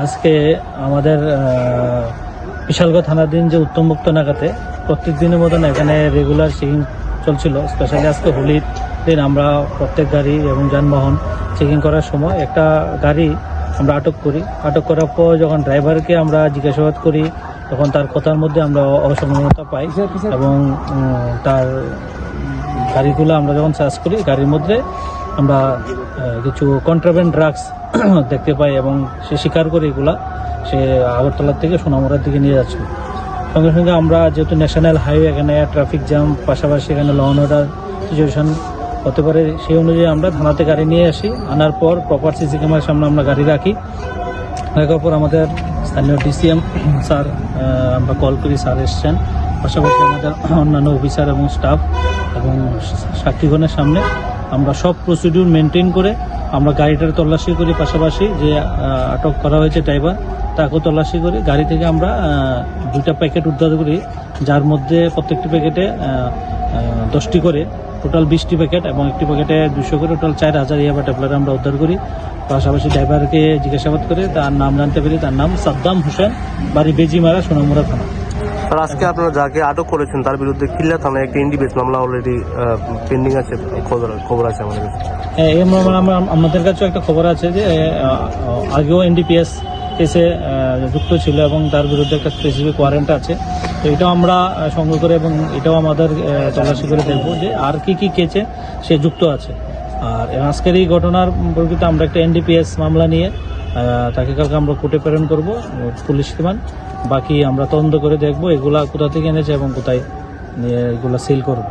আজকে আমাদের বিশালগড় থানাধীন যে উত্তমমুক্ত নাকাতে প্রত্যেক দিনের মতন এখানে রেগুলার চেকিং চলছিল। স্পেশালি আজকে হোলির দিন আমরা প্রত্যেক গাড়ি এবং যানবাহন চেকিং করার সময় একটা গাড়ি আমরা আটক করি। আটক করার পর যখন ড্রাইভারকে আমরা জিজ্ঞাসাবাদ করি তখন তার কথার মধ্যে আমরা অসংলগ্নতা পাই এবং তার গাড়িগুলো আমরা যখন সার্চ করি গাড়ির মধ্যে আমরা কিছু কন্ট্রাব্যান্ড ড্রাগস দেখতে পাই এবং সে স্বীকার করে এগুলা সে আগরতলার থেকে সোনামুড়ার দিকে নিয়ে যাচ্ছে। সঙ্গে সঙ্গে আমরা যেহেতু ন্যাশনাল হাইওয়ে, এখানে ট্রাফিক জ্যাম, পাশাপাশি এখানে ল অ্যান্ড অর্ডার সিচুয়েশন হতে পারে, সেই অনুযায়ী আমরা থানাতে গাড়ি নিয়ে আসি। আনার পর প্রপার সিসি ক্যামেরার সামনে আমরা গাড়ি রাখি। রাখার পর আমাদের স্থানীয় ডিসিএম স্যার আমরা কল করি, স্যার এসছেন। পাশাপাশি আমাদের অন্যান্য অফিসার এবং স্টাফ এবং সাক্ষীগণের সামনে আমরা সব প্রসিডিউর মেনটেন করে আমরা গাড়িটার তল্লাশি করি। পাশাপাশি যে আটক করা হয়েছে ড্রাইভার তাকেও তল্লাশি করি। গাড়ি থেকে আমরা 2টা প্যাকেট উদ্ধার করি, যার মধ্যে প্রত্যেকটি প্যাকেটে 10টি করে, টোটাল 20টি প্যাকেট এবং একটি প্যাকেটে 200 করে, টোটাল 4000 ইয়াবা ট্যাবলেট আমরা উদ্ধার করি। পাশাপাশি ড্রাইভারকে জিজ্ঞাসাবাদ করে তার নাম জানতে পারি। তার নাম সাদ্দাম হোসেন, বাড়ি বেজিমারা, সোনামুড়া থানা। আর আজকে আপনারা যাকে আটক করেছেন তার বিরুদ্ধে কিল্লা থানায় একটা ইন্ডিপেন্স মামলা অলরেডি পেন্ডিং আছে, খবর আছে আমাদের কাছে। এই মামলা আমাদের কাছেও একটা খবর আছে যে আগেও এনডিপিএস কেসে যুক্ত ছিল এবং তার বিরুদ্ধে একটা স্পেসিফিক ওয়ারেন্ট আছে। তো এটাও আমরা সংগ্রহ করে এবং এটাও আমাদের তল্লাশি করে দেখবো যে আর কি কেসে সে যুক্ত আছে। আর আজকের এই ঘটনার পরিপ্রেক্ষিতে আমরা একটা এনডিপিএস মামলা নিয়ে তাকে কালকে আমরা কোর্টে প্রেরণ করবো, পুলিশ রিমান্ড। বাকি আমরা তদন্ত করে দেখবো এগুলা কোথা থেকে এনেছে এবং কোথায় নিয়ে এগুলা সেল করবো।